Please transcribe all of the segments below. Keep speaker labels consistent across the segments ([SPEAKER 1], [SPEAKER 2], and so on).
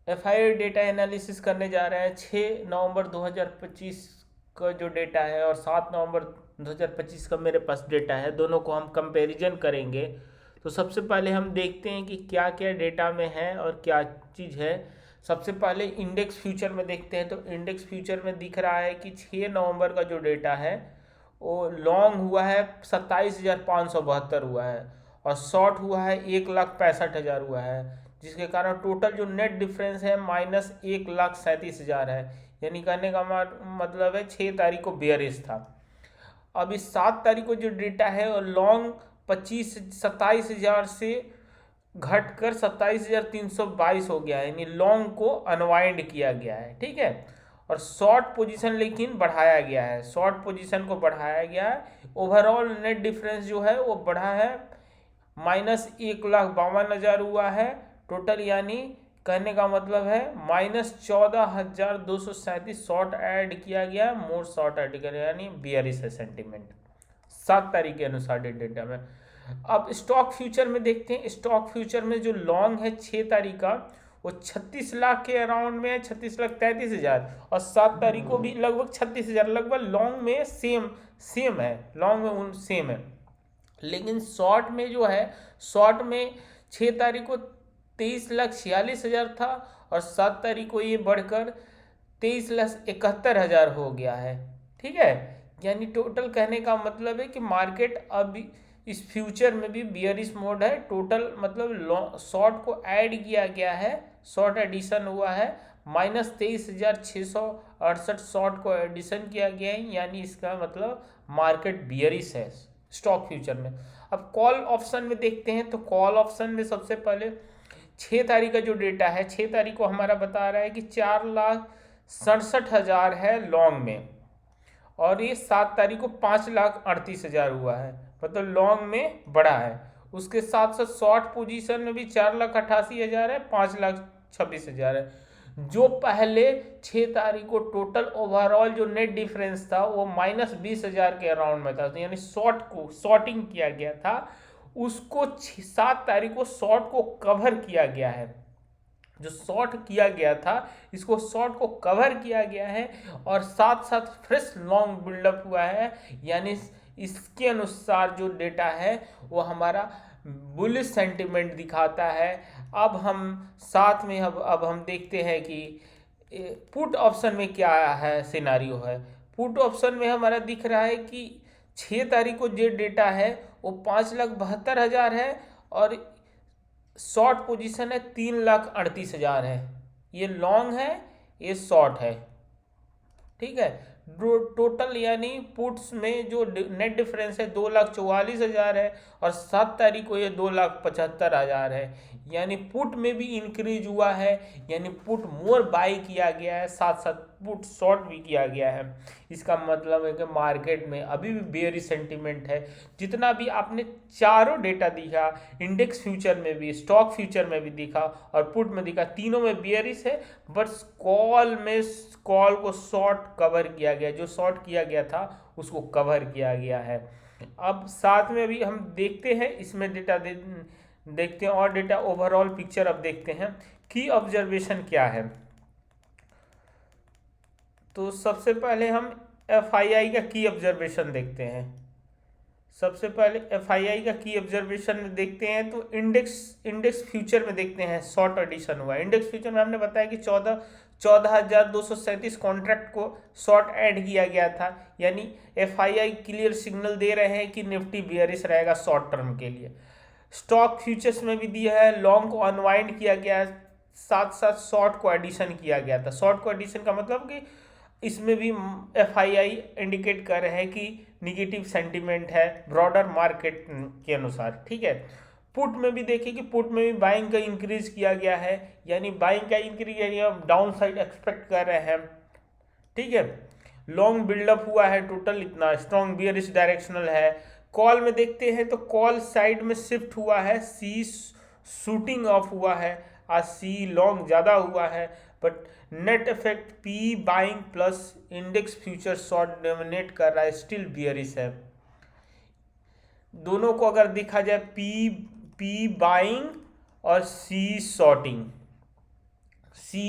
[SPEAKER 1] FII data analysis करने जा रहे हैं। 6 नवंबर 2025 का जो डेटा है और 7 नवंबर 2025 का मेरे पास डेटा है, दोनों को हम कंपैरिजन करेंगे। तो सबसे पहले हम देखते हैं कि क्या क्या डेटा में है और क्या चीज़ है। सबसे पहले इंडेक्स फ्यूचर में देखते हैं। तो इंडेक्स फ्यूचर में दिख रहा है कि 6 नवंबर का जो डेटा है वो लॉन्ग हुआ है 27,572 हुआ है और शॉर्ट हुआ है 1,65,000 हुआ है, जिसके कारण टोटल जो नेट डिफरेंस है -1,37,000 है। यानी कहने का मतलब है 6 तारीख को बेयरिश था। अब इस 7 तारीख को जो डेटा है वो लॉन्ग 27,000 से घटकर 27,322 हो गया है, यानी लॉन्ग को अनवाइंड किया गया है। ठीक है। और शॉर्ट पोजीशन लेकिन बढ़ाया गया है, शॉर्ट पोजीशन को बढ़ाया गया है। ओवरऑल नेट डिफरेंस जो है वो बढ़ा है, -1,52,000 हुआ है टोटल। यानी कहने का मतलब है -14,237 शॉर्ट ऐड किया गया, मोर शॉर्ट ऐड किया गया, यानी बियरिश है सेंटिमेंट 7 तारीख के अनुसार डेटा में। अब स्टॉक फ्यूचर में देखते हैं। स्टॉक फ्यूचर में जो लॉन्ग है 6 तारीख का वो 36 लाख के अराउंड में है, 36,33,000। और 7 तारीख को भी लगभग 36,000, लगभग लॉन्ग में सेम है, लॉन्ग में उन सेम है। लेकिन शॉर्ट में जो है, शॉर्ट में 6 तारीख को 23,46,000 था और 7 तारीख को ये बढ़कर 23,71,000 हो गया है। ठीक है। यानी टोटल कहने का मतलब है कि मार्केट अब इस फ्यूचर में भी बियरिश मोड है। टोटल मतलब शॉर्ट को ऐड किया गया है, शॉर्ट एडिशन हुआ है, -23,668 शॉर्ट को एडिशन किया गया है, यानी इसका मतलब मार्केट बियरिश है स्टॉक फ्यूचर में। अब कॉल ऑप्शन में देखते हैं। तो कॉल ऑप्शन में सबसे पहले 6 तारीख का जो डेटा है, 6 तारीख को हमारा बता रहा है कि 4,67,000 है लॉन्ग में, और ये 7 तारीख को 5,38,000 हुआ है, मतलब लॉन्ग में बढ़ा है। उसके साथ साथ शॉर्ट पोजीशन में भी 4,88,000 है, 5,26,000 है। जो पहले 6 तारीख को टोटल ओवरऑल जो नेट डिफरेंस था वो -20,000 के अराउंड में था, तो यानी शॉर्ट को शॉर्टिंग किया गया था, उसको 7 तारीख को शॉर्ट को कवर किया गया है। जो शॉर्ट किया गया था इसको शॉर्ट को कवर किया गया है और साथ साथ फ्रेश लॉन्ग बिल्डअप हुआ है। यानी इसके अनुसार जो डेटा है वो हमारा बुलिश सेंटिमेंट दिखाता है। अब हम साथ में अब हम देखते हैं कि पुट ऑप्शन में क्या है, सिनारियो है। पुट ऑप्शन में हमारा दिख रहा है कि 6 तारीख को जो डेटा है वो 5,72,000 है और शॉर्ट पोजीशन है 3,38,000 है। ये लॉन्ग है, ये शॉर्ट है। ठीक है। टोटल यानी पुट्स में जो नेट डिफरेंस है 2,44,000 है और 7 तारीख को ये 2,75,000 है। यानी पुट में भी इंक्रीज हुआ है, यानी पुट मोर बाई किया गया है, साथ साथ पुट शॉर्ट भी किया गया है। इसका मतलब है कि मार्केट में अभी भी बेयरिश सेंटीमेंट है। जितना भी आपने चारों डेटा दिखा, इंडेक्स फ्यूचर में भी, स्टॉक फ्यूचर में भी दिखा और पुट में दिखा, तीनों में बेयरिश है। बट कॉल में कॉल को शॉर्ट कवर किया गया, जो शॉर्ट किया गया था उसको कवर किया गया है। अब साथ में भी हम देखते हैं इसमें डेटा देखते हैं और डेटा ओवरऑल पिक्चर अब देखते हैं की ऑब्जर्वेशन क्या है। तो सबसे पहले हम एफआईआई का की ऑब्जर्वेशन देखते हैं। सबसे पहले एफआईआई का की ऑब्जर्वेशन में देखते हैं तो इंडेक्स फ्यूचर में देखते हैं। शॉर्ट एडिशन हुआ इंडेक्स फ्यूचर में, हमने बताया कि 14,237 कॉन्ट्रैक्ट को शॉर्ट ऐड किया गया था। यानी एफआईआई क्लियर सिग्नल दे रहे हैं कि निफ्टी बियरिश रहेगा शॉर्ट टर्म के लिए। स्टॉक फ्यूचर्स में भी दिया है, लॉन्ग को अनवाइंड किया गया है, साथ साथ शॉर्ट को एडिशन किया गया था। शॉर्ट को एडिशन का मतलब कि इसमें भी एफआईआई इंडिकेट कर रहे हैं कि निगेटिव सेंटीमेंट है ब्रॉडर मार्केट के अनुसार। ठीक है। पुट में भी देखिए कि पुट में भी बाइंग का इंक्रीज किया गया है, यानी बाइंग का इंक्रीज, यानी हम डाउन साइड एक्सपेक्ट कर रहे हैं। ठीक है। लॉन्ग बिल्डअप हुआ है, टोटल इतना स्ट्रॉन्ग बियरिश डायरेक्शनल है। कॉल में देखते हैं तो कॉल साइड में शिफ्ट हुआ है, सी शूटिंग ऑफ हुआ है, आज सी लॉन्ग ज़्यादा हुआ है। But net effect P buying plus index future short dominate कर रहा है, स्टिल बियरिश है। दोनों को अगर देखा जाए, पी बाइंग और सी शॉर्टिंग, सी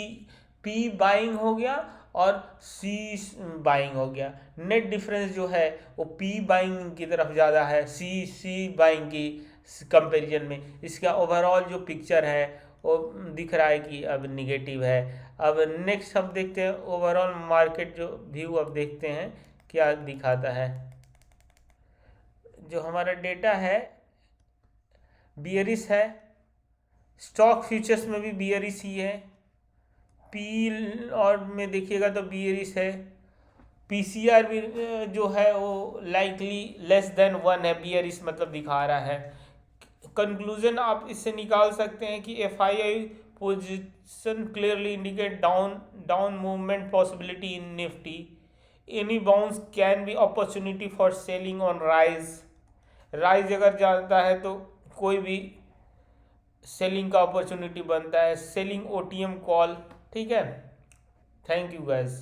[SPEAKER 1] पी बाइंग हो गया और सी बाइंग हो गया। नेट डिफरेंस जो है वो पी बाइंग की तरफ ज़्यादा है सी बाइंग की कंपैरिजन में। इसका ओवरऑल जो पिक्चर है वो दिख रहा है कि अब निगेटिव है। अब नेक्स्ट हम देखते हैं ओवरऑल मार्केट जो व्यू, अब देखते हैं क्या दिखाता है। जो हमारा डेटा है बियरिश है, स्टॉक फ्यूचर्स में भी बियरिश ही है, पी और में देखिएगा तो बियरिश है, पीसीआर भी जो है वो लाइकली लेस देन 1 है, बियरिश मतलब दिखा रहा है। कंक्लूजन आप इससे निकाल सकते हैं कि FII position clearly indicate down movement possibility in Nifty, any bounce can be opportunity for selling on rise अगर जाता है तो कोई भी सेलिंग का अपॉर्चुनिटी बनता है, सेलिंग ओटीएम कॉल। ठीक है, थैंक यू गाइस।